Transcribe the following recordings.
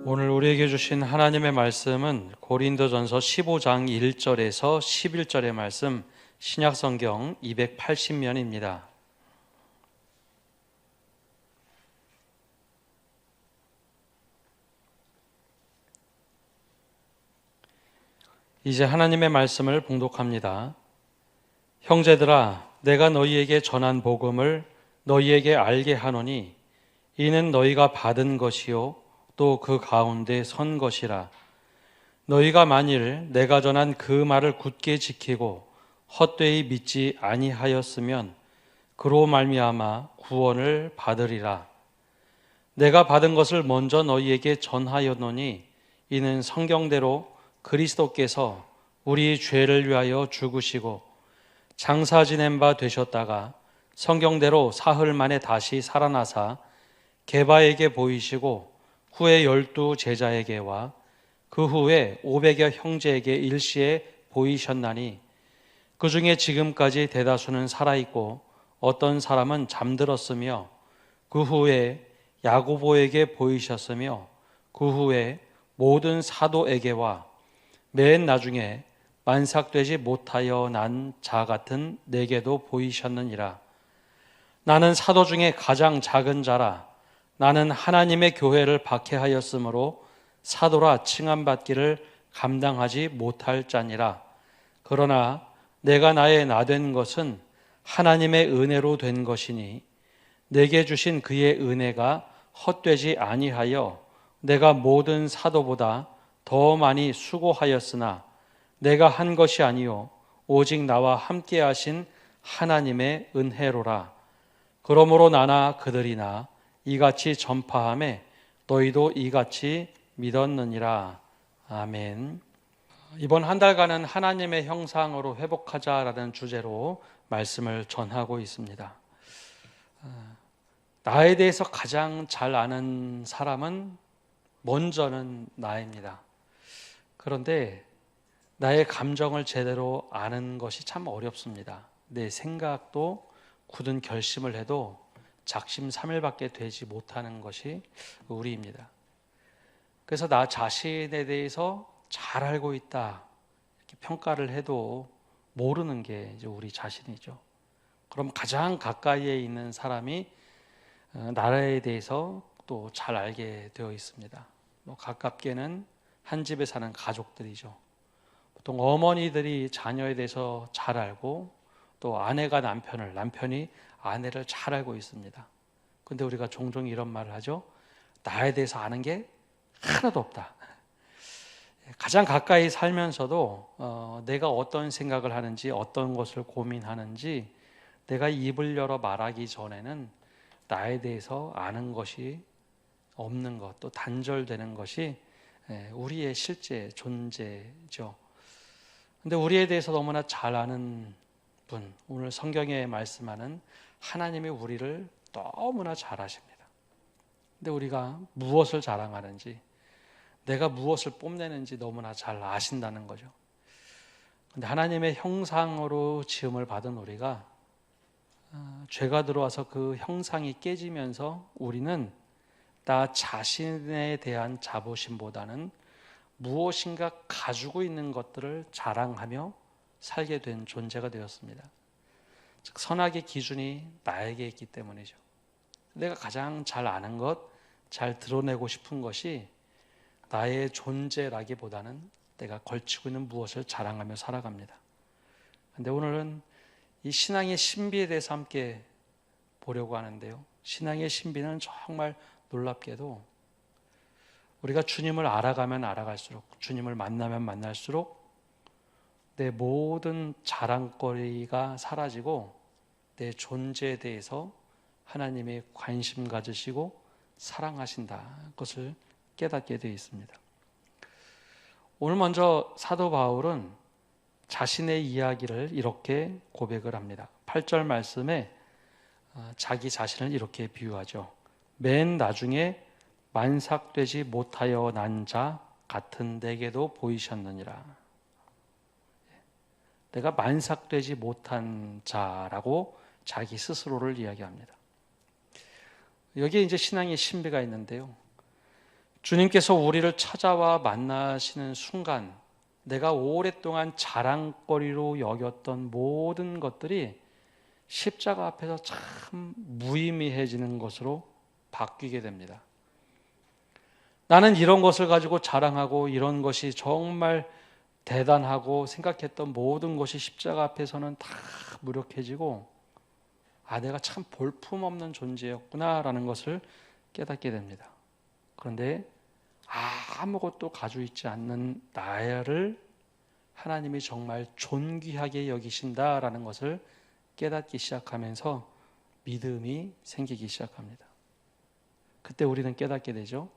오늘 우리에게 주신 하나님의 말씀은 고린도전서 15장 1절에서 11절의 말씀, 신약성경 280면입니다. 이제 하나님의 말씀을 봉독합니다. 형제들아, 내가 너희에게 전한 복음을 너희에게 알게 하노니 이는 너희가 받은 것이요 또 그 가운데 선 것이라. 너희가 만일 내가 전한 그 말을 굳게 지키고 헛되이 믿지 아니하였으면 그로 말미암아 구원을 받으리라. 내가 받은 것을 먼저 너희에게 전하였노니 이는 성경대로 그리스도께서 우리 죄를 위하여 죽으시고 장사 지낸 바 되셨다가 성경대로 사흘 만에 다시 살아나사 게바에게 보이시고 후에 12 제자에게와 그 후에 500여 형제에게 일시에 보이셨나니 그 중에 지금까지 대다수는 살아있고 어떤 사람은 잠들었으며 그 후에 야고보에게 보이셨으며 그 후에 모든 사도에게와 맨 나중에 만삭되지 못하여 난 자 같은 내게도 보이셨느니라. 나는 사도 중에 가장 작은 자라. 나는 하나님의 교회를 박해하였으므로 사도라 칭함받기를 감당하지 못할 자니라. 그러나 내가 나의 나된 것은 하나님의 은혜로 된 것이니 내게 주신 그의 은혜가 헛되지 아니하여 내가 모든 사도보다 더 많이 수고하였으나 내가 한 것이 아니요 오직 나와 함께 하신 하나님의 은혜로라. 그러므로 나나 그들이나 이같이 전파하매 너희도 이같이 믿었느니라. 아멘. 이번 한 달간은 하나님의 형상으로 회복하자라는 주제로 말씀을 전하고 있습니다. 나에 대해서 가장 잘 아는 사람은 먼저는 나입니다. 그런데 나의 감정을 제대로 아는 것이 참 어렵습니다. 내 생각도 굳은 결심을 해도 작심삼일밖에 되지 못하는 것이 우리입니다. 그래서 나 자신에 대해서 잘 알고 있다 이렇게 평가를 해도 모르는 게 이제 우리 자신이죠. 그럼 가장 가까이에 있는 사람이 나라에 대해서 또 잘 알게 되어 있습니다. 가깝게는 한 집에 사는 가족들이죠. 보통 어머니들이 자녀에 대해서 잘 알고 또 아내가 남편을, 남편이 아내를 잘 알고 있습니다. 근데 우리가 종종 이런 말을 하죠. 나에 대해서 아는 게 하나도 없다. 가장 가까이 살면서도 내가 어떤 생각을 하는지, 어떤 것을 고민하는지 내가 입을 열어 말하기 전에는 나에 대해서 아는 것이 없는 것, 또 단절되는 것이 우리의 실제 존재죠. 근데 우리에 대해서 너무나 잘 아는 분, 오늘 성경에 말씀하는 하나님이 우리를 너무나 잘 아십니다. 근데 우리가 무엇을 자랑하는지, 내가 무엇을 뽐내는지 너무나 잘 아신다는 거죠. 근데 하나님의 형상으로 지음을 받은 우리가 죄가 들어와서 그 형상이 깨지면서 우리는 나 자신에 대한 자부심보다는 무엇인가 가지고 있는 것들을 자랑하며 살게 된 존재가 되었습니다. 즉 선악의 기준이 나에게 있기 때문이죠. 내가 가장 잘 아는 것, 잘 드러내고 싶은 것이 나의 존재라기보다는 내가 걸치고 있는 무엇을 자랑하며 살아갑니다. 그런데 오늘은 이 신앙의 신비에 대해서 함께 보려고 하는데요. 신앙의 신비는 정말 놀랍게도 우리가 주님을 알아가면 알아갈수록, 주님을 만나면 만날수록 내 모든 자랑거리가 사라지고 내 존재에 대해서 하나님이 관심 가지시고 사랑하신다. 그것을 깨닫게 되어 있습니다. 오늘 먼저 사도 바울은 자신의 이야기를 이렇게 고백을 합니다. 8절 말씀에 자기 자신을 이렇게 비유하죠. 맨 나중에 만삭되지 못하여 난 자 같은 내게도 보이셨느니라. 내가 만삭되지 못한 자라고 자기 스스로를 이야기합니다. 여기에 이제 신앙의 신비가 있는데요. 주님께서 우리를 찾아와 만나시는 순간 내가 오랫동안 자랑거리로 여겼던 모든 것들이 십자가 앞에서 참 무의미해지는 것으로 바뀌게 됩니다. 나는 이런 것을 가지고 자랑하고 이런 것이 정말 대단하고 생각했던 모든 것이 십자가 앞에서는 다 무력해지고 내가 참 볼품없는 존재였구나라는 것을 깨닫게 됩니다. 그런데 아무것도 가지고 있지 않는 나를 하나님이 정말 존귀하게 여기신다라는 것을 깨닫기 시작하면서 믿음이 생기기 시작합니다. 그때 우리는 깨닫게 되죠.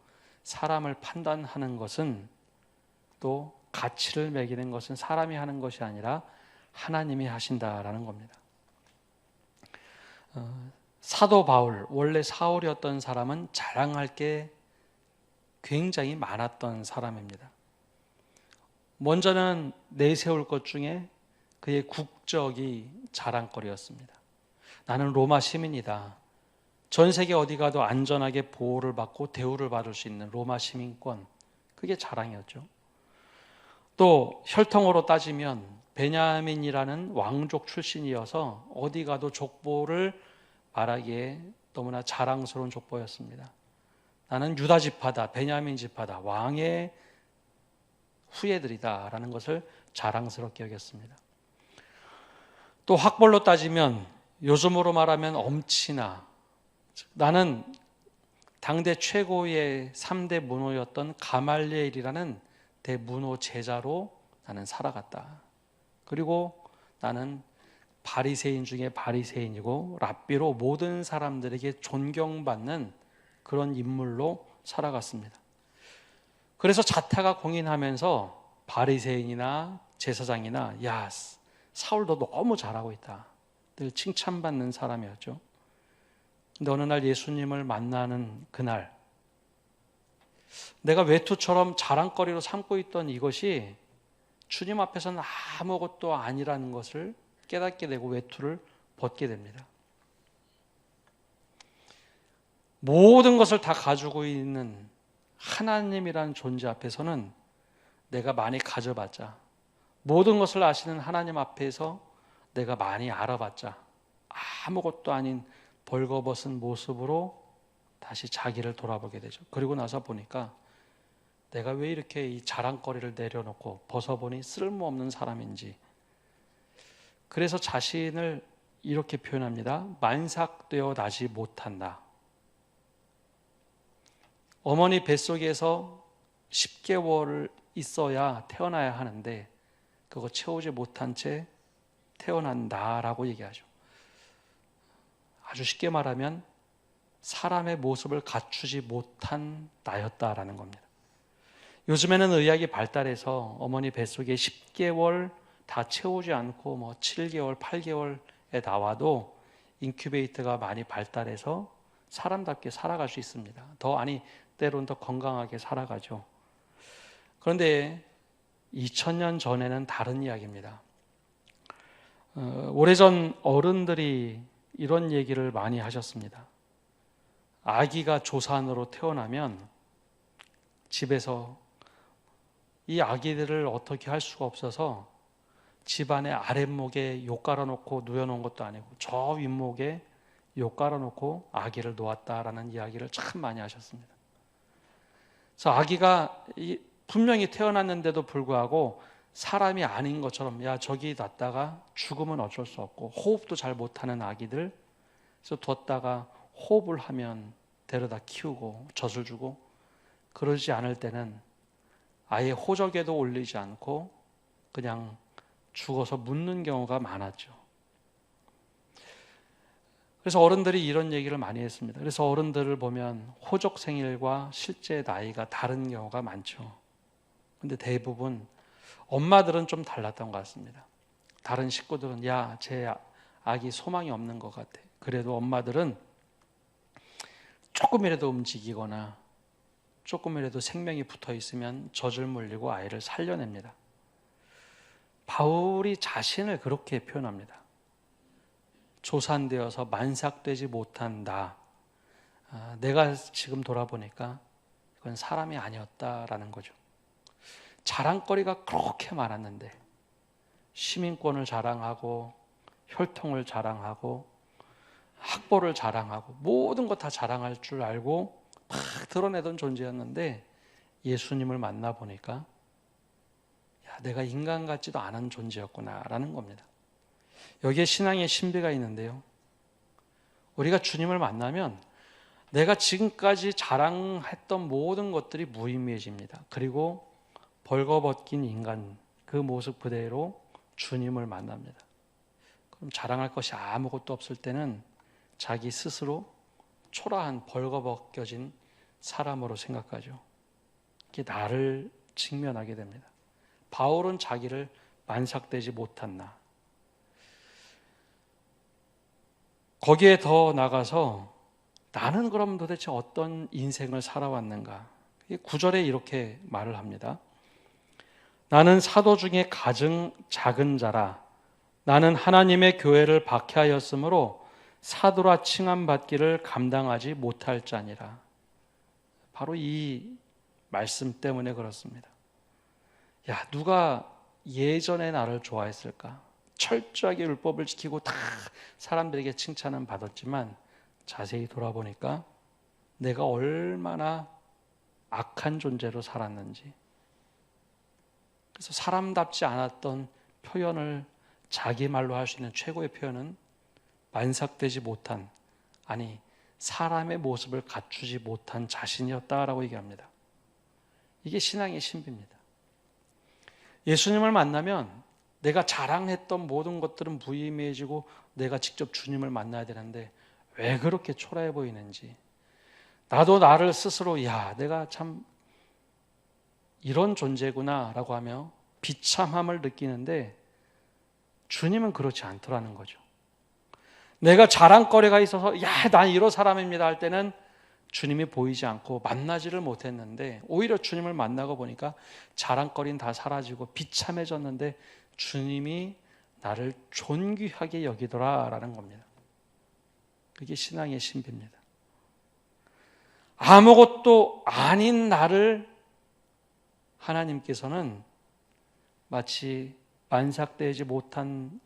사람을 판단하는 것은, 또 가치를 매기는 것은 사람이 하는 것이 아니라 하나님이 하신다라는 겁니다. 사도 바울, 원래 사울이었던 사람은 자랑할 게 굉장히 많았던 사람입니다. 먼저는 내세울 것 중에 그의 국적이 자랑거리였습니다. 나는 로마 시민이다. 전 세계 어디 가도 안전하게 보호를 받고 대우를 받을 수 있는 로마 시민권, 그게 자랑이었죠. 또 혈통으로 따지면 베냐민이라는 왕족 출신이어서 어디 가도 족보를 말하기에 너무나 자랑스러운 족보였습니다. 나는 유다 지파다, 베냐민 지파다, 왕의 후예들이다 라는 것을 자랑스럽게 여겼습니다. 또 학벌로 따지면 요즘으로 말하면 엄친아, 나는 당대 최고의 3대 문호였던 가말리엘이라는 대문호 제자로 나는 살아갔다. 그리고 나는 바리새인 중에 바리새인이고 랍비로 모든 사람들에게 존경받는 그런 인물로 살아갔습니다. 그래서 자타가 공인하면서 바리새인이나 제사장이나 야, 사울도 너무 잘하고 있다, 늘 칭찬받는 사람이었죠. 근데 어느 날 예수님을 만나는 그날, 내가 외투처럼 자랑거리로 삼고 있던 이것이 주님 앞에서는 아무것도 아니라는 것을 깨닫게 되고 외투를 벗게 됩니다. 모든 것을 다 가지고 있는 하나님이라는 존재 앞에서는 내가 많이 가져봤자, 모든 것을 아시는 하나님 앞에서 내가 많이 알아봤자 아무것도 아닌 벌거벗은 모습으로 다시 자기를 돌아보게 되죠. 그리고 나서 보니까 내가 왜 이렇게 이 자랑거리를 내려놓고 벗어보니 쓸모없는 사람인지. 그래서 자신을 이렇게 표현합니다. 만삭되어 나지 못한다. 어머니 뱃속에서 10개월을 있어야 태어나야 하는데 그거 채우지 못한 채 태어난다라고 얘기하죠. 아주 쉽게 말하면 사람의 모습을 갖추지 못한 나였다라는 겁니다. 요즘에는 의학이 발달해서 어머니 뱃속에 10개월 다 채우지 않고 7개월, 8개월에 나와도 인큐베이터가 많이 발달해서 사람답게 살아갈 수 있습니다. 때로는 더 건강하게 살아가죠. 그런데 2000년 전에는 다른 이야기입니다. 오래전 어른들이 이런 얘기를 많이 하셨습니다. 아기가 조산으로 태어나면 집에서 이 아기들을 어떻게 할 수가 없어서 집안의 아랫목에 욕 깔아놓고 누워놓은 것도 아니고 저 윗목에 욕 깔아놓고 아기를 놓았다라는 이야기를 참 많이 하셨습니다. 그래서 아기가 분명히 태어났는데도 불구하고 사람이 아닌 것처럼 저기 놨다가 죽으면 어쩔 수 없고 호흡도 잘 못하는 아기들, 그래서 뒀다가 호흡을 하면 데려다 키우고 젖을 주고, 그러지 않을 때는 아예 호적에도 올리지 않고 그냥 죽어서 묻는 경우가 많았죠. 그래서 어른들이 이런 얘기를 많이 했습니다. 그래서 어른들을 보면 호적 생일과 실제 나이가 다른 경우가 많죠. 근데 대부분 엄마들은 좀 달랐던 것 같습니다. 다른 식구들은 제 아기 소망이 없는 것 같아. 그래도 엄마들은 조금이라도 움직이거나 조금이라도 생명이 붙어 있으면 젖을 물리고 아이를 살려냅니다. 바울이 자신을 그렇게 표현합니다. 조산되어서 만삭되지 못한다. 내가 지금 돌아보니까 그건 사람이 아니었다라는 거죠. 자랑거리가 그렇게 많았는데 시민권을 자랑하고 혈통을 자랑하고 학벌을 자랑하고 모든 것 다 자랑할 줄 알고 막 드러내던 존재였는데 예수님을 만나보니까 야, 내가 인간 같지도 않은 존재였구나라는 겁니다. 여기에 신앙의 신비가 있는데요. 우리가 주님을 만나면 내가 지금까지 자랑했던 모든 것들이 무의미해집니다. 그리고 벌거벗긴 인간 그 모습 그대로 주님을 만납니다. 그럼 자랑할 것이 아무것도 없을 때는 자기 스스로 초라한 벌거벗겨진 사람으로 생각하죠. 이게 나를 직면하게 됩니다. 바울은 자기를 만삭되지 못한 나. 거기에 더 나가서 나는 그럼 도대체 어떤 인생을 살아왔는가? 9절에 이렇게 말을 합니다. 나는 사도 중에 가장 작은 자라. 나는 하나님의 교회를 박해하였으므로 사도라 칭함받기를 감당하지 못할 자니라. 바로 이 말씀 때문에 그렇습니다. 야, 누가 예전에 나를 좋아했을까? 철저하게 율법을 지키고 다 사람들에게 칭찬은 받았지만 자세히 돌아보니까 내가 얼마나 악한 존재로 살았는지, 그래서 사람답지 않았던 표현을 자기 말로 할 수 있는 최고의 표현은 만삭되지 못한, 아니 사람의 모습을 갖추지 못한 자신이었다라고 얘기합니다. 이게 신앙의 신비입니다. 예수님을 만나면 내가 자랑했던 모든 것들은 무의미해지고 내가 직접 주님을 만나야 되는데 왜 그렇게 초라해 보이는지, 나도 나를 스스로 야, 내가 참 이런 존재구나 라고 하며 비참함을 느끼는데 주님은 그렇지 않더라는 거죠. 내가 자랑거리가 있어서 야, 난 이런 사람입니다 할 때는 주님이 보이지 않고 만나지를 못했는데 오히려 주님을 만나고 보니까 자랑거리는 다 사라지고 비참해졌는데 주님이 나를 존귀하게 여기더라라는 겁니다. 그게 신앙의 신비입니다. 아무것도 아닌 나를 하나님께서는 마치 만삭되지 못한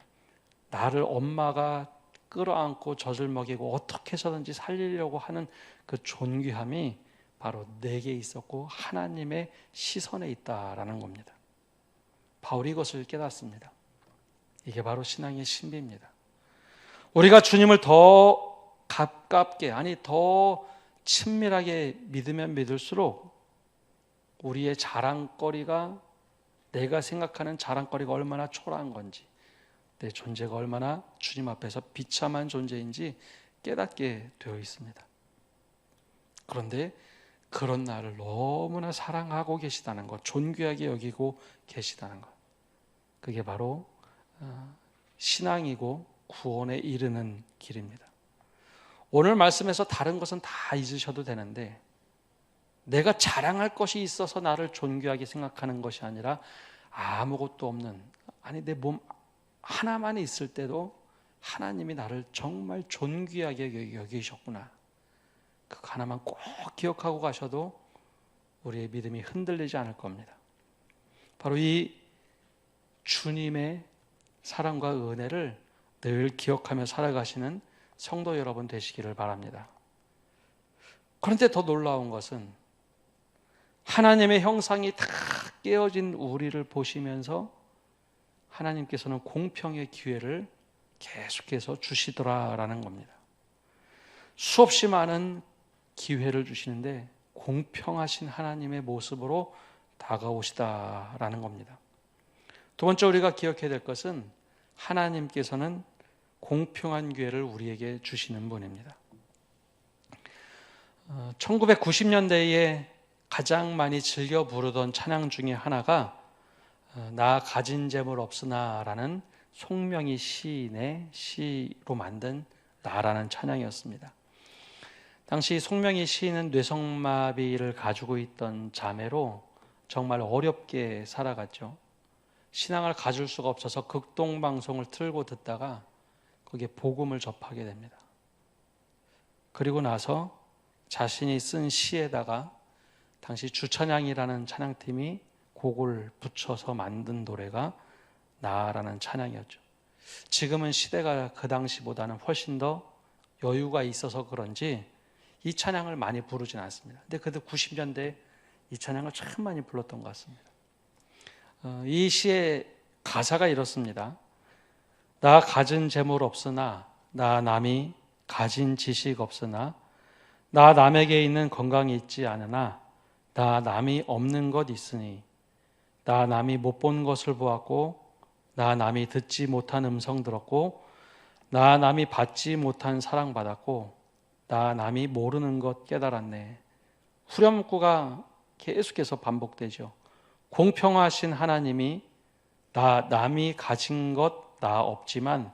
나를 엄마가 끌어안고 젖을 먹이고 어떻게 해서든지 살리려고 하는 그 존귀함이 바로 내게 있었고 하나님의 시선에 있다라는 겁니다. 바울이 이것을 깨닫습니다. 이게 바로 신앙의 신비입니다. 우리가 주님을 더 가깝게, 아니 더 친밀하게 믿으면 믿을수록 우리의 자랑거리가, 내가 생각하는 자랑거리가 얼마나 초라한 건지, 내 존재가 얼마나 주님 앞에서 비참한 존재인지 깨닫게 되어 있습니다. 그런데 그런 나를 너무나 사랑하고 계시다는 것, 존귀하게 여기고 계시다는 것, 그게 바로 신앙이고 구원에 이르는 길입니다. 오늘 말씀에서 다른 것은 다 잊으셔도 되는데 내가 자랑할 것이 있어서 나를 존귀하게 생각하는 것이 아니라 아무것도 없는, 아니 내 몸 하나만 있을 때도 하나님이 나를 정말 존귀하게 여기셨구나, 그 하나만 꼭 기억하고 가셔도 우리의 믿음이 흔들리지 않을 겁니다. 바로 이 주님의 사랑과 은혜를 늘 기억하며 살아가시는 성도 여러분 되시기를 바랍니다. 그런데 더 놀라운 것은 하나님의 형상이 다 깨어진 우리를 보시면서 하나님께서는 공평의 기회를 계속해서 주시더라라는 겁니다. 수없이 많은 기회를 주시는데 공평하신 하나님의 모습으로 다가오시다라는 겁니다. 두 번째 우리가 기억해야 될 것은 하나님께서는 공평한 기회를 우리에게 주시는 분입니다. 1990년대에 가장 많이 즐겨 부르던 찬양 중에 하나가 나 가진 재물 없으나라는 송명희 시인의 시로 만든 나라는 찬양이었습니다. 당시 송명희 시인은 뇌성마비를 가지고 있던 자매로 정말 어렵게 살아갔죠. 신앙을 가질 수가 없어서 극동방송을 틀고 듣다가 거기에 복음을 접하게 됩니다. 그리고 나서 자신이 쓴 시에다가 당시 주찬양이라는 찬양팀이 곡을 붙여서 만든 노래가 나라는 찬양이었죠. 지금은 시대가 그 당시보다는 훨씬 더 여유가 있어서 그런지 이 찬양을 많이 부르진 않습니다. 근데 그래도 90년대에 이 찬양을 참 많이 불렀던 것 같습니다. 이 시의 가사가 이렇습니다. 나 가진 재물 없으나, 나 남이 가진 지식 없으나, 나 남에게 있는 건강이 있지 않으나, 나 남이 없는 것 있으니, 나 남이 못 본 것을 보았고, 나 남이 듣지 못한 음성 들었고, 나 남이 받지 못한 사랑 받았고, 나 남이 모르는 것 깨달았네. 후렴구가 계속해서 반복되죠. 공평하신 하나님이 나 남이 가진 것 나 없지만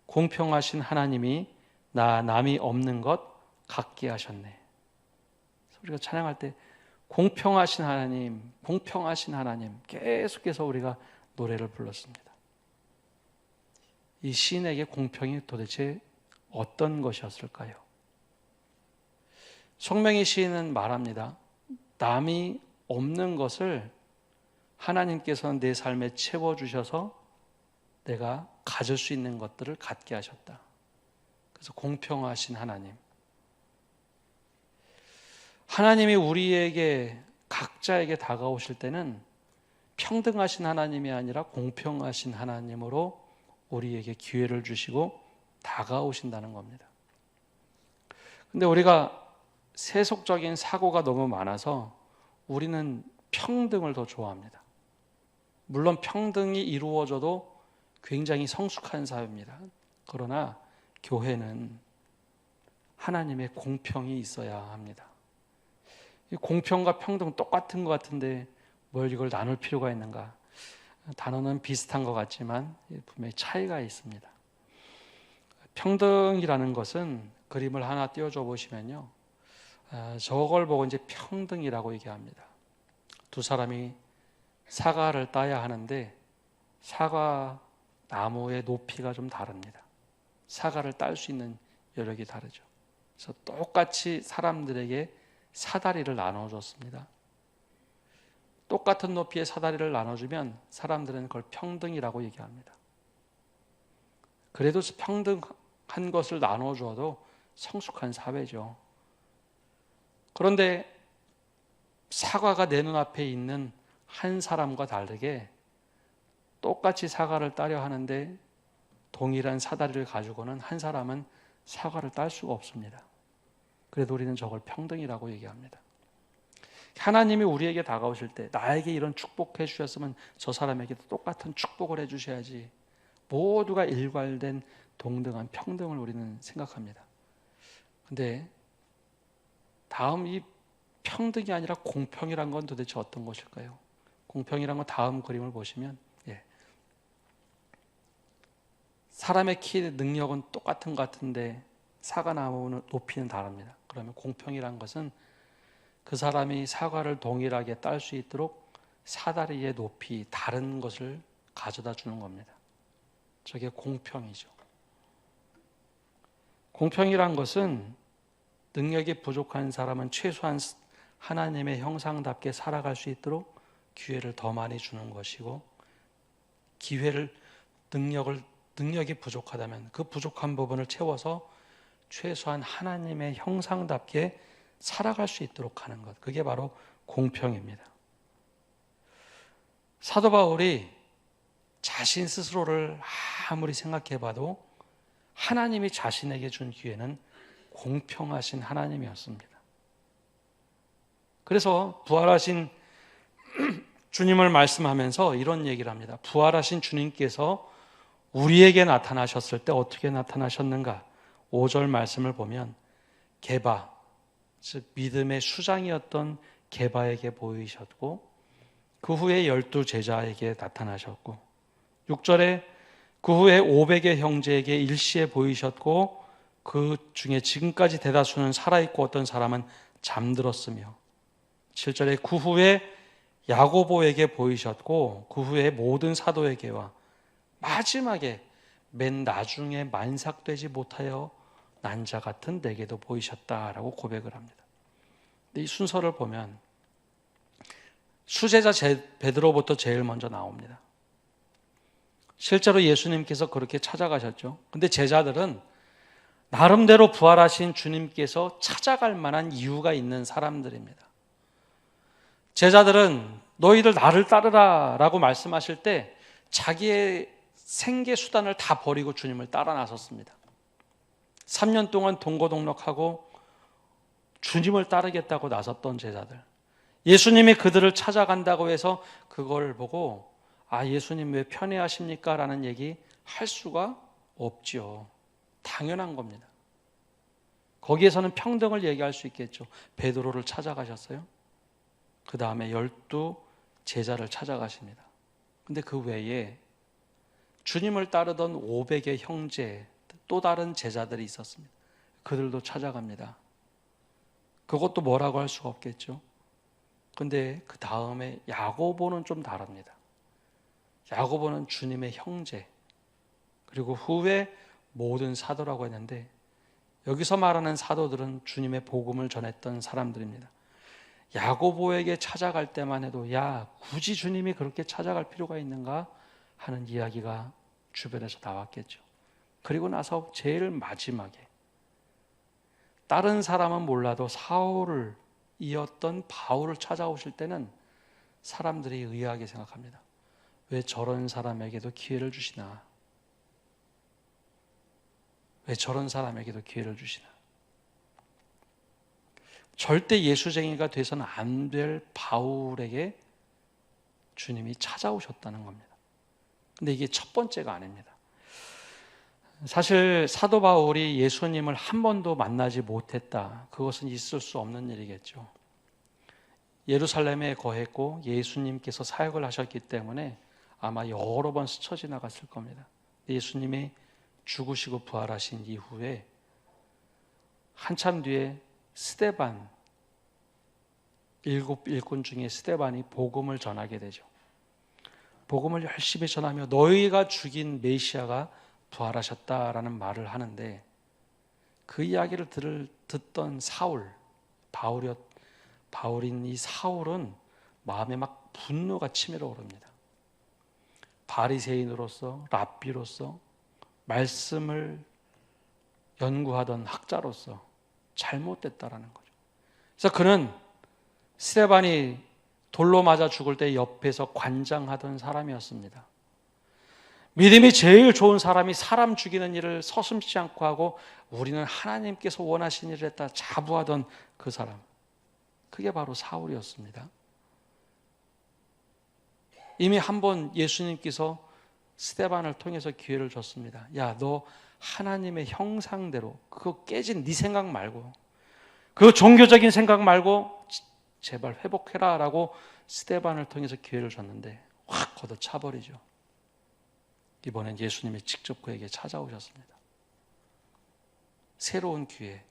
공평하신 하나님이 나 남이 없는 것 갖게 하셨네. 우리가 찬양할 때 공평하신 하나님, 공평하신 하나님 계속해서 우리가 노래를 불렀습니다. 이 시인에게 공평이 도대체 어떤 것이었을까요? 송명희 시인은 말합니다. 남이 없는 것을 하나님께서는 내 삶에 채워주셔서 내가 가질 수 있는 것들을 갖게 하셨다. 그래서 공평하신 하나님. 하나님이 우리에게 각자에게 다가오실 때는 평등하신 하나님이 아니라 공평하신 하나님으로 우리에게 기회를 주시고 다가오신다는 겁니다. 근데 우리가 세속적인 사고가 너무 많아서 우리는 평등을 더 좋아합니다. 물론 평등이 이루어져도 굉장히 성숙한 사회입니다. 그러나 교회는 하나님의 공평이 있어야 합니다. 공평과 평등 똑같은 것 같은데 뭘 이걸 나눌 필요가 있는가? 단어는 비슷한 것 같지만 분명히 차이가 있습니다. 평등이라는 것은 그림을 하나 띄워줘 보시면요. 저걸 보고 이제 평등이라고 얘기합니다. 두 사람이 사과를 따야 하는데 사과 나무의 높이가 좀 다릅니다. 사과를 딸 수 있는 여력이 다르죠. 그래서 똑같이 사람들에게 사다리를 나눠줬습니다. 똑같은 높이의 사다리를 나눠주면 사람들은 그걸 평등이라고 얘기합니다. 그래도 평등한 것을 나눠줘도 성숙한 사회죠. 그런데 사과가 내 눈앞에 있는 한 사람과 다르게 똑같이 사과를 따려 하는데 동일한 사다리를 가지고는 한 사람은 사과를 딸 수가 없습니다. 그래도 우리는 저걸 평등이라고 얘기합니다. 하나님이 우리에게 다가오실 때 나에게 이런 축복해 주셨으면 저 사람에게도 똑같은 축복을 해 주셔야지. 모두가 일괄된 동등한 평등을 우리는 생각합니다. 근데 다음 이 평등이 아니라 공평이란 건 도대체 어떤 것일까요? 공평이란 건 다음 그림을 보시면 사람의 키 능력은 똑같은 것 같은데 사과나무는 높이는 다릅니다. 그러면 공평이란 것은 그 사람이 사과를 동일하게 딸 수 있도록 사다리의 높이 다른 것을 가져다 주는 겁니다. 저게 공평이죠. 공평이란 것은 능력이 부족한 사람은 최소한 하나님의 형상답게 살아갈 수 있도록 기회를 더 많이 주는 것이고, 능력이 부족하다면 그 부족한 부분을 채워서 최소한 하나님의 형상답게 살아갈 수 있도록 하는 것, 그게 바로 공평입니다. 사도 바울이 자신 스스로를 아무리 생각해봐도 하나님이 자신에게 준 기회는 공평하신 하나님이었습니다. 그래서 부활하신 주님을 말씀하면서 이런 얘기를 합니다. 부활하신 주님께서 우리에게 나타나셨을 때 어떻게 나타나셨는가? 5절 말씀을 보면 게바, 즉 믿음의 수장이었던 게바에게 보이셨고, 그 후에 12제자에게 나타나셨고, 6절에 그 후에 500의 형제에게 일시에 보이셨고, 그 중에 지금까지 대다수는 살아있고 어떤 사람은 잠들었으며, 7절에 그 후에 야고보에게 보이셨고, 그 후에 모든 사도에게와 마지막에 맨 나중에 만삭되지 못하여 난 자 같은 내게도 보이셨다라고 고백을 합니다. 근데 이 순서를 보면 수제자 베드로부터 제일 먼저 나옵니다. 실제로 예수님께서 그렇게 찾아가셨죠. 근데 제자들은 나름대로 부활하신 주님께서 찾아갈 만한 이유가 있는 사람들입니다. 제자들은 너희들 나를 따르라 라고 말씀하실 때 자기의 생계 수단을 다 버리고 주님을 따라 나섰습니다. 3년 동안 동고동락하고 주님을 따르겠다고 나섰던 제자들. 예수님이 그들을 찾아간다고 해서 그걸 보고 예수님 왜 편애하십니까? 라는 얘기 할 수가 없죠. 당연한 겁니다. 거기에서는 평등을 얘기할 수 있겠죠. 베드로를 찾아가셨어요. 그 다음에 12 제자를 찾아가십니다. 근데 그 외에 주님을 따르던 500의 형제, 또 다른 제자들이 있었습니다. 그들도 찾아갑니다. 그것도 뭐라고 할 수가 없겠죠. 근데 그 다음에 야고보는 좀 다릅니다. 야고보는 주님의 형제, 그리고 후에 모든 사도라고 했는데 여기서 말하는 사도들은 주님의 복음을 전했던 사람들입니다. 야고보에게 찾아갈 때만 해도 굳이 주님이 그렇게 찾아갈 필요가 있는가 하는 이야기가 주변에서 나왔겠죠. 그리고 나서 제일 마지막에 다른 사람은 몰라도 사울을 이었던 바울을 찾아오실 때는 사람들이 의아하게 생각합니다. 왜 저런 사람에게도 기회를 주시나? 왜 저런 사람에게도 기회를 주시나? 절대 예수쟁이가 돼서는 안 될 바울에게 주님이 찾아오셨다는 겁니다. 근데 이게 첫 번째가 아닙니다. 사실 사도 바울이 예수님을 한 번도 만나지 못했다. 그것은 있을 수 없는 일이겠죠. 예루살렘에 거했고 예수님께서 사역을 하셨기 때문에 아마 여러 번 스쳐 지나갔을 겁니다. 예수님이 죽으시고 부활하신 이후에 한참 뒤에 스데반, 7 일꾼 중에 스데반이 복음을 전하게 되죠. 복음을 열심히 전하며 너희가 죽인 메시아가 부활하셨다라는 말을 하는데 그 이야기를 듣던 사울, 바울인 이 사울은 마음에 막 분노가 치밀어 오릅니다. 바리새인으로서, 랍비로서, 말씀을 연구하던 학자로서 잘못됐다라는 거죠. 그래서 그는 스데반이 돌로 맞아 죽을 때 옆에서 관장하던 사람이었습니다. 믿음이 제일 좋은 사람이 사람 죽이는 일을 서슴지 않고 하고 우리는 하나님께서 원하신 일을 했다 자부하던 그 사람, 그게 바로 사울이었습니다. 이미 한 번 예수님께서 스데반을 통해서 기회를 줬습니다. 너 하나님의 형상대로 그거 깨진 네 생각 말고 그 종교적인 생각 말고 제발 회복해라 라고 스데반을 통해서 기회를 줬는데 확 걷어차버리죠. 이번엔 예수님이 직접 그에게 찾아오셨습니다. 새로운 기회,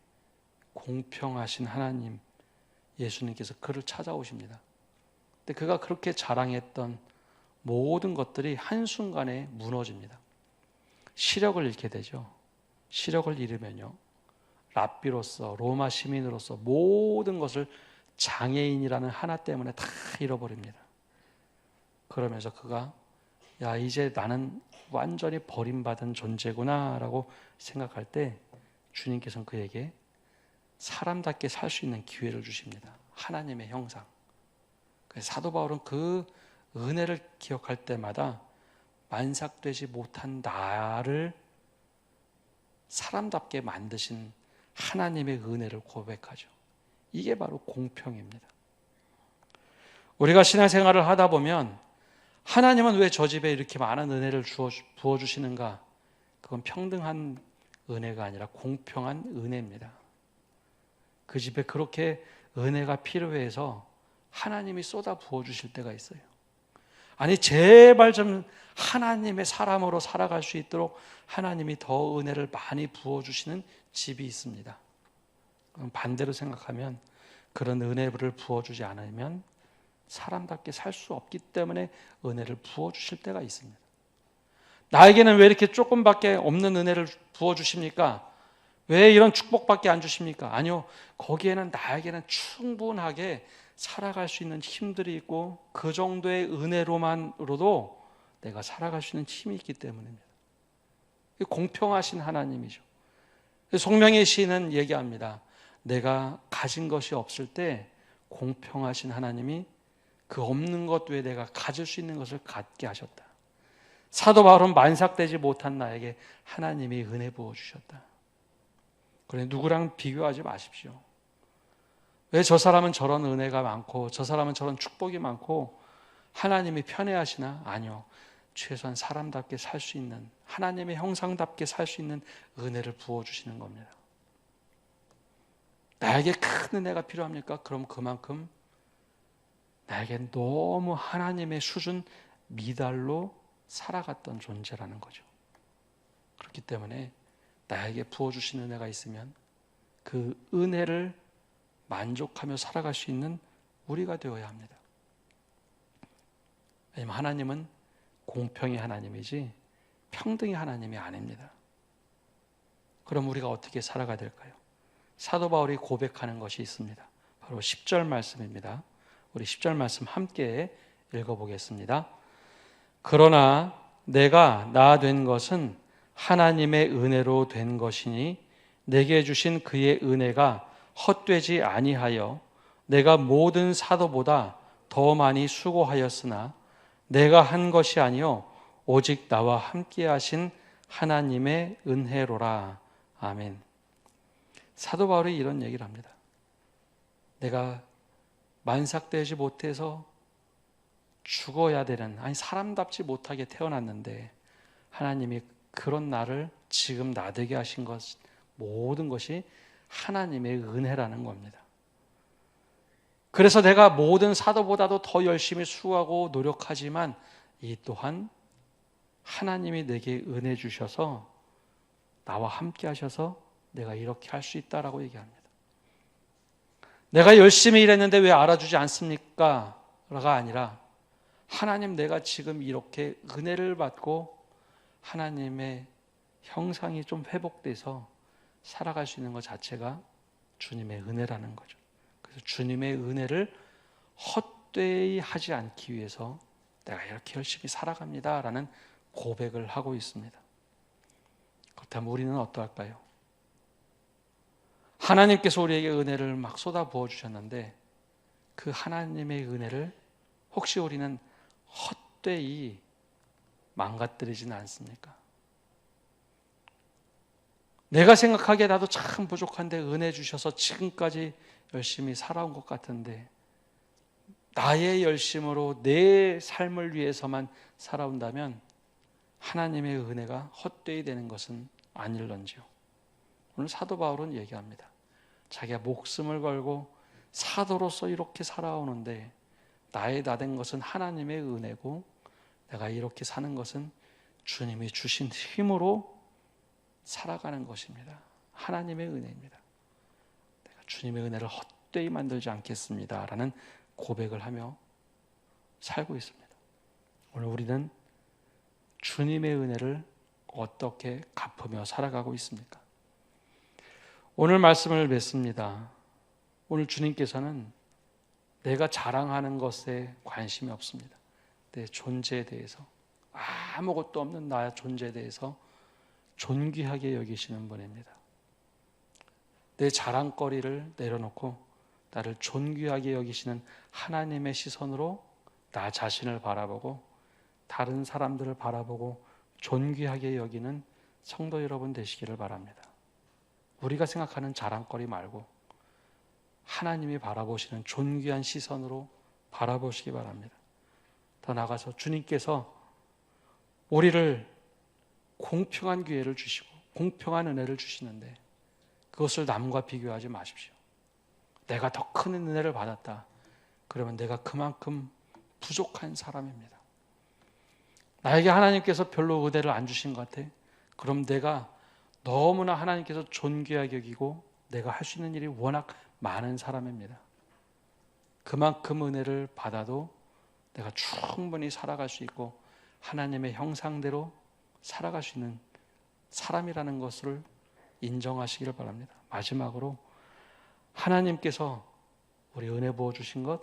공평하신 하나님 예수님께서 그를 찾아오십니다. 근데 그가 그렇게 자랑했던 모든 것들이 한순간에 무너집니다. 시력을 잃게 되죠. 시력을 잃으면요, 랍비로서, 로마 시민으로서 모든 것을 장애인이라는 하나 때문에 다 잃어버립니다. 그러면서 그가 이제 나는 완전히 버림받은 존재구나 라고 생각할 때 주님께서는 그에게 사람답게 살 수 있는 기회를 주십니다. 하나님의 형상. 사도 바울은 그 은혜를 기억할 때마다 만삭되지 못한 나를 사람답게 만드신 하나님의 은혜를 고백하죠. 이게 바로 공평입니다. 우리가 신앙생활을 하다 보면 하나님은 왜 저 집에 이렇게 많은 은혜를 부어주시는가? 그건 평등한 은혜가 아니라 공평한 은혜입니다. 그 집에 그렇게 은혜가 필요해서 하나님이 쏟아 부어주실 때가 있어요. 아니 제발 좀 하나님의 사람으로 살아갈 수 있도록 하나님이 더 은혜를 많이 부어주시는 집이 있습니다. 반대로 생각하면 그런 은혜를 부어주지 않으면 사람답게 살 수 없기 때문에 은혜를 부어주실 때가 있습니다. 나에게는 왜 이렇게 조금밖에 없는 은혜를 부어주십니까? 왜 이런 축복밖에 안 주십니까? 아니요, 거기에는 나에게는 충분하게 살아갈 수 있는 힘들이 있고 그 정도의 은혜로만으로도 내가 살아갈 수 있는 힘이 있기 때문입니다. 공평하신 하나님이죠. 송명의 시인은 얘기합니다. 내가 가진 것이 없을 때 공평하신 하나님이 그 없는 것 외에 내가 가질 수 있는 것을 갖게 하셨다. 사도 바울은 만삭되지 못한 나에게 하나님이 은혜 부어주셨다. 그래, 누구랑 비교하지 마십시오. 왜 저 사람은 저런 은혜가 많고 저 사람은 저런 축복이 많고 하나님이 편애하시나? 아니요. 최소한 사람답게 살 수 있는, 하나님의 형상답게 살 수 있는 은혜를 부어주시는 겁니다. 나에게 큰 은혜가 필요합니까? 그럼 그만큼 나에겐 너무 하나님의 수준 미달로 살아갔던 존재라는 거죠. 그렇기 때문에 나에게 부어주신 은혜가 있으면 그 은혜를 만족하며 살아갈 수 있는 우리가 되어야 합니다. 왜냐하면 하나님은 공평의 하나님이지 평등의 하나님이 아닙니다. 그럼 우리가 어떻게 살아가야 될까요? 사도 바울이 고백하는 것이 있습니다. 바로 10절 말씀입니다. 우리 10절 말씀 함께 읽어보겠습니다. 그러나 내가 나 된 것은 하나님의 은혜로 된 것이니 내게 주신 그의 은혜가 헛되지 아니하여 내가 모든 사도보다 더 많이 수고하였으나 내가 한 것이 아니요 오직 나와 함께 하신 하나님의 은혜로라. 아멘. 사도 바울이 이런 얘기를 합니다. 내가 만삭되지 못해서 죽어야 되는, 아니 사람답지 못하게 태어났는데 하나님이 그런 나를 지금 나되게 하신 것, 모든 것이 하나님의 은혜라는 겁니다. 그래서 내가 모든 사도보다도 더 열심히 수고하고 노력하지만 이 또한 하나님이 내게 은혜 주셔서 나와 함께 하셔서 내가 이렇게 할 수 있다라고 얘기합니다. 내가 열심히 일했는데 왜 알아주지 않습니까? 가 아니라 하나님, 내가 지금 이렇게 은혜를 받고 하나님의 형상이 좀 회복돼서 살아갈 수 있는 것 자체가 주님의 은혜라는 거죠. 그래서 주님의 은혜를 헛되이 하지 않기 위해서 내가 이렇게 열심히 살아갑니다라는 고백을 하고 있습니다. 그렇다면 우리는 어떠할까요? 하나님께서 우리에게 은혜를 막 쏟아 부어 주셨는데 그 하나님의 은혜를 혹시 우리는 헛되이 망가뜨리지는 않습니까? 내가 생각하기에 나도 참 부족한데 은혜 주셔서 지금까지 열심히 살아온 것 같은데 나의 열심으로 내 삶을 위해서만 살아온다면 하나님의 은혜가 헛되이 되는 것은 아닐런지요. 오늘 사도 바울은 얘기합니다. 자기가 목숨을 걸고 사도로서 이렇게 살아오는데 나의 나 된 것은 하나님의 은혜고 내가 이렇게 사는 것은 주님이 주신 힘으로 살아가는 것입니다. 하나님의 은혜입니다. 내가 주님의 은혜를 헛되이 만들지 않겠습니다 라는 고백을 하며 살고 있습니다. 오늘 우리는 주님의 은혜를 어떻게 갚으며 살아가고 있습니까? 오늘 말씀을 맺습니다. 오늘 주님께서는 내가 자랑하는 것에 관심이 없습니다. 내 존재에 대해서, 아무것도 없는 나의 존재에 대해서 존귀하게 여기시는 분입니다. 내 자랑거리를 내려놓고 나를 존귀하게 여기시는 하나님의 시선으로 나 자신을 바라보고 다른 사람들을 바라보고 존귀하게 여기는 성도 여러분 되시기를 바랍니다. 우리가 생각하는 자랑거리 말고 하나님이 바라보시는 존귀한 시선으로 바라보시기 바랍니다. 더 나아가서 주님께서 우리를 공평한 기회를 주시고 공평한 은혜를 주시는데 그것을 남과 비교하지 마십시오. 내가 더 큰 은혜를 받았다. 그러면 내가 그만큼 부족한 사람입니다. 나에게 하나님께서 별로 은혜를 안 주신 것 같아. 그럼 내가 너무나 하나님께서 존귀하게 여기고 내가 할 수 있는 일이 워낙 많은 사람입니다. 그만큼 은혜를 받아도 내가 충분히 살아갈 수 있고 하나님의 형상대로 살아갈 수 있는 사람이라는 것을 인정하시기를 바랍니다. 마지막으로 하나님께서 우리 은혜 부어주신 것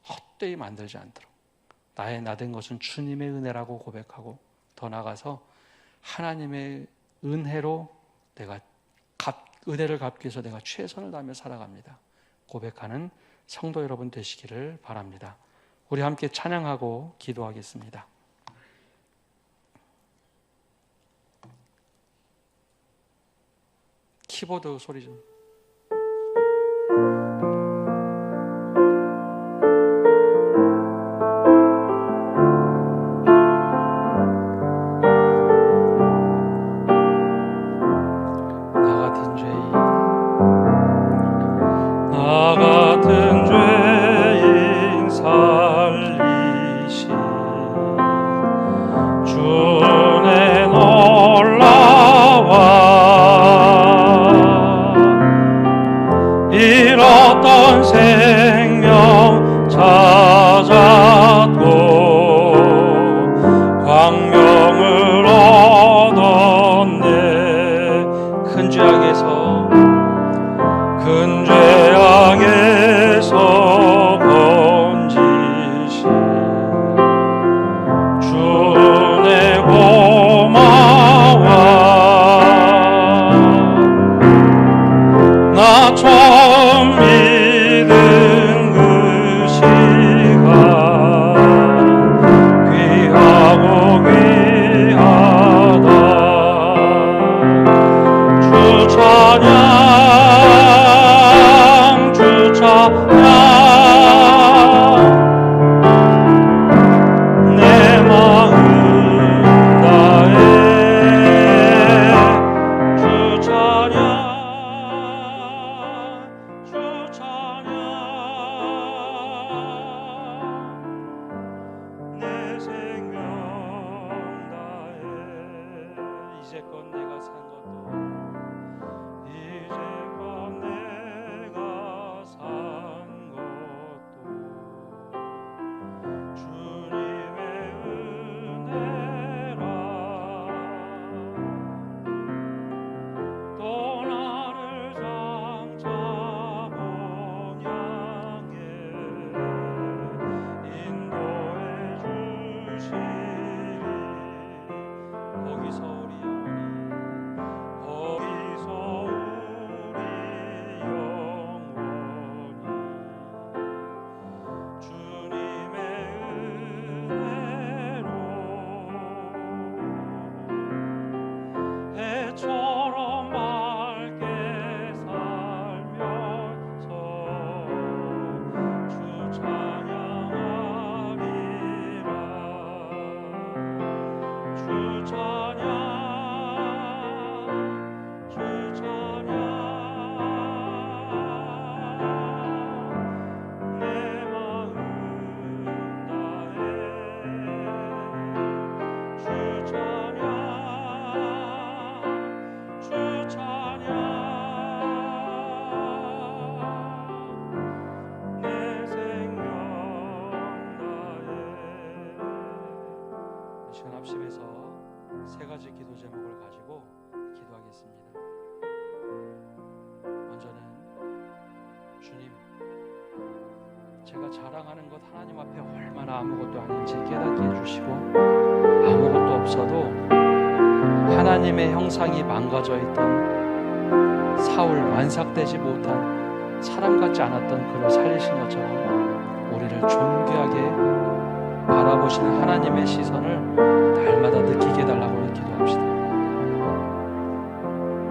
헛되이 만들지 않도록 나의 나된 것은 주님의 은혜라고 고백하고, 더 나아가서 하나님의 은혜로 내가 은혜를 갚기 위해서 내가 최선을 다하며 살아갑니다 고백하는 성도 여러분 되시기를 바랍니다. 우리 함께 찬양하고 기도하겠습니다. 키보드 소리 좀. 잃었던 생명 찾았고 광명을 얻었네. 큰 죄악에서 건지신 주네 고마워. 나 처음 믿은 그 시간 귀하고 귀하다. 주 찬양 주 찬양 내 마음 다해 주 찬양 내 생명 다해. 이제껏 내가 산 것도 이제껏 내가 산 것도 주님의 은혜라. 또 나를 장차 본향에 인도해 주시리. 거기서 우리 영혼이 거기서 우리 영원히 주님의 은혜로 해처럼 맑게 살면서 주 찬양하리라. 주 찬양 주 찬양 내 마음 다해 주 찬양 주 찬양 내 생명 다해. 이 시간 합심해서 세 가지 기도 제목을 가지고 기도하겠습니다. 먼저는 주님, 제가 자랑하는 것 하나님 앞에 얼마나 아무것도 아닌지 깨닫게 해주시고, 아무것도 없어도 하나님의 형상이 망가져 있던 사울, 완삭되지 못한 사람 같지 않았던 그를 살리신 것처럼 우리를 존귀하게 바라보시는 하나님의 시선을 날마다 느끼게 해달라고 기도합시다.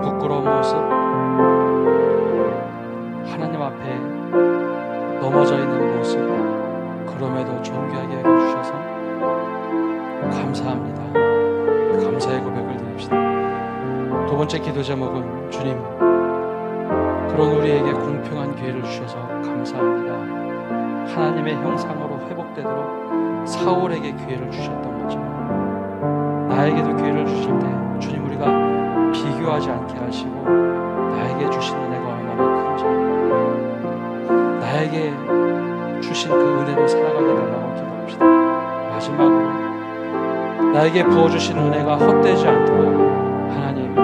부끄러운 모습, 하나님 앞에 넘어져 있는 모습, 그럼에도 존귀하게 여겨주셔서 감사합니다. 감사의 고백을 드립시다. 두 번째 기도 제목은 주님, 그런 우리에게 공평한 기회를 주셔서 감사합니다. 하나님의 형상으로 회복되도록 사울에게 기회를 주셨던 것처럼 나에게도 기회를 주실 때 주님, 우리가 비교하지 않게 하시고 나에게 주신 은혜가 얼마나 큰지, 나에게 주신 그 은혜로 살아가게 달라고 기도합시다. 마지막으로 나에게 부어주신 은혜가 헛되지 않도록, 하나님,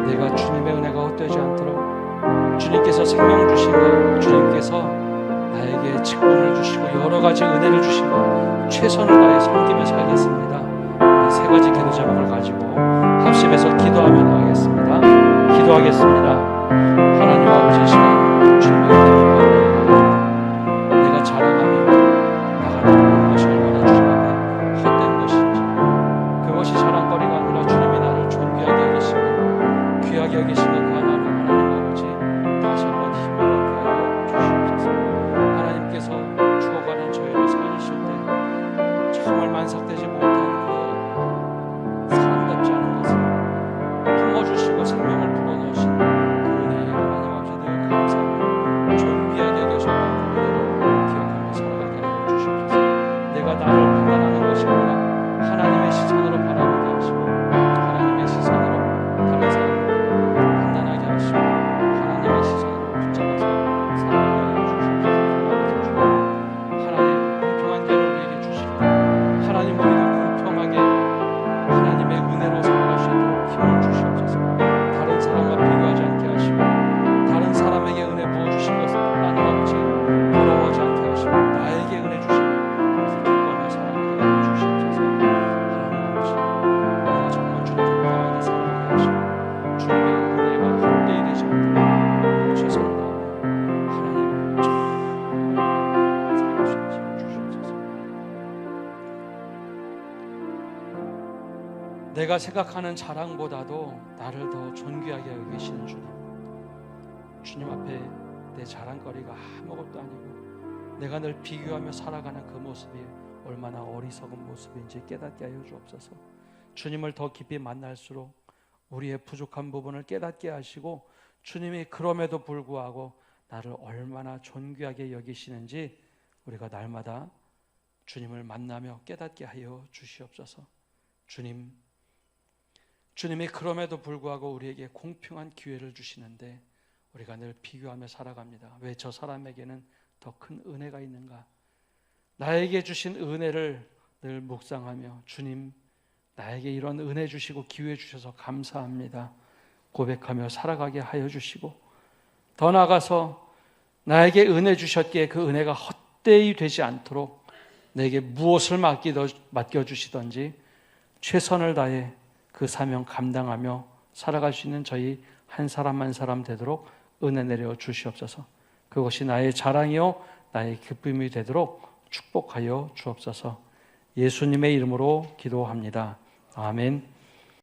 내가 주님의 은혜가 헛되지 않도록 주님께서 생명 주신 것, 주님께서 나에게 직분을 주시고 여러 가지 은혜를 주시고 최선을 다해 섬기며 살겠습니다. 이 세 가지 기도 제목을 가지고 합심해서 기도하며 나가겠습니다. 기도하겠습니다. 하나님 아버지, 이 시간 주님의 은혜를 받으며 내가 자랑하며 나가는 것이 얼마나 주님 앞에 헛된 것인지, 그것이 자랑거리가 아니라 주님이 나를 존귀하게 여기시고 귀하게 여기시고 그 하나로 하나님 아버지 다시 한번 힘을 얻게 하여 주시옵소서. 하나님께서 죽어가는 저희를 살리실 때 정말 만삭되지 못한 그 사람답지 않은 것을 품어주시고 생명을 불어넣으신 그 은혜에 하나님 아버지 늘 감사하며 존귀하게 여기셨던 그 은혜를 기억하며 살아가게 하여 주시옵소서. 내가 나를 판단하는 것이 아니라 하나님의 시선으로 바라보게 하시고 하나님의 시선으로 다른 사람을 판단하게 하시고 하나님의 시선으로 붙잡아서 살아가게 하여 주시옵소서. 하나님 공평한 기회를 우리에게 주실 때 하나님 우리도 공평하게 하나님의 은혜로 살아갈 수 있도록 힘을 주시옵소서. 다른 사람과 비교하지 않게 하시고 다른 사람에게 은혜 부어주신 것을 하나님 아버지 부러워하지 않게 하시고 나에게 은혜 주시고 그것을 기뻐하며 살아가게 하여 주시옵소서. 하나님 아버지, 내가 정말 주님께 편하게 살아가게 하시고 주님의 은혜가 헛되이 되지 않도록 최선을 다하며 하나님 정말 살아갈 수 있게 주시옵소서. 내가 생각하는 자랑보다도 나를 더 존귀하게 여기시는 주님 앞에 내 자랑거리가 아무것도 아니고 내가 늘 비교하며 살아가는 그 모습이 얼마나 어리석은 모습인지 깨닫게 하여 주옵소서. 주님을 더 깊이 만날수록 우리의 부족한 부분을 깨닫게 하시고 주님이 그럼에도 불구하고 나를 얼마나 존귀하게 여기시는지 우리가 날마다 주님을 만나며 깨닫게 하여 주시옵소서. 주님이 그럼에도 불구하고 우리에게 공평한 기회를 주시는데 우리가 늘 비교하며 살아갑니다. 왜 저 사람에게는 더 큰 은혜가 있는가? 나에게 주신 은혜를 늘 묵상하며 주님, 나에게 이런 은혜 주시고 기회 주셔서 감사합니다 고백하며 살아가게 하여 주시고, 더 나아가서 나에게 은혜 주셨기에 그 은혜가 헛되이 되지 않도록 내게 무엇을 맡겨주시든지 최선을 다해 그 사명 감당하며 살아갈 수 있는 저희 한 사람 한 사람 되도록 은혜 내려 주시옵소서. 그것이 나의 자랑이요 나의 기쁨이 되도록 축복하여 주옵소서. 예수님의 이름으로 기도합니다. 아멘.